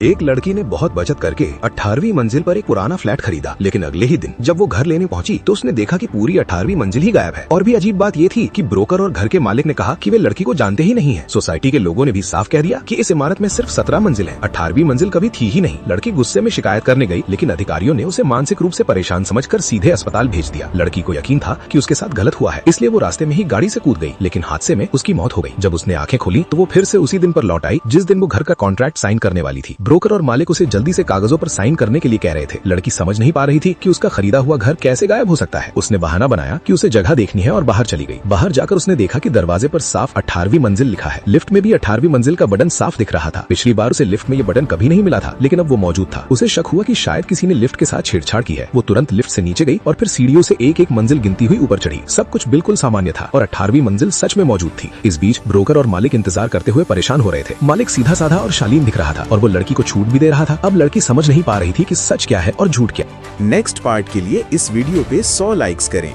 एक लड़की ने बहुत बचत करके 18वीं मंजिल पर एक पुराना फ्लैट खरीदा, लेकिन अगले ही दिन जब वो घर लेने पहुंची तो उसने देखा कि पूरी 18वीं मंजिल ही गायब है। और भी अजीब बात ये थी कि ब्रोकर और घर के मालिक ने कहा कि वे लड़की को जानते ही नहीं है। सोसाइटी के लोगों ने भी साफ कह दिया कि इस इमारत में सिर्फ 17 मंजिल है, 18वीं मंजिल कभी थी ही नहीं। लड़की गुस्से में शिकायत करने गई, लेकिन अधिकारियों ने उसे मानसिक रूप से परेशान समझकर सीधे अस्पताल भेज दिया। लड़की को यकीन था कि उसके साथ गलत हुआ है, इसलिए वो रास्ते में ही गाड़ी से कूद गई, लेकिन हादसे में उसकी मौत हो गई। जब उसने आंखें खोली तो वो फिर से उसी दिन पर लौट आई जिस दिन वो घर का कॉन्ट्रैक्ट साइन करने वाली थी। ब्रोकर और मालिक उसे जल्दी से कागजों पर साइन करने के लिए कह रहे थे। लड़की समझ नहीं पा रही थी कि उसका खरीदा हुआ घर कैसे गायब हो सकता है। उसने बहाना बनाया कि उसे जगह देखनी है और बाहर चली गई। बाहर जाकर उसने देखा कि दरवाजे पर साफ 18वीं मंजिल लिखा है। लिफ्ट में भी 18वीं मंजिल का बटन साफ दिख रहा था। पिछली बार उसे लिफ्ट में ये बटन कभी नहीं मिला था, लेकिन अब वो मौजूद था। उसे शक हुआ कि शायद किसी ने लिफ्ट के साथ छेड़छाड़ की है। वो तुरंत लिफ्ट से नीचे गई और फिर सीढ़ियों से एक एक मंजिल गिनती हुई ऊपर चढ़ी। सब कुछ बिल्कुल सामान्य था और 18वीं मंजिल सच में मौजूद थी। इस बीच ब्रोकर और मालिक इंतजार करते हुए परेशान हो रहे थे। मालिक सीधा साधा और शालीन दिख रहा था और वो लड़की को छूट भी दे रहा था। अब लड़की समझ नहीं पा रही थी कि सच क्या है और झूठ क्या। नेक्स्ट पार्ट के लिए इस वीडियो पे 100 लाइक्स करें।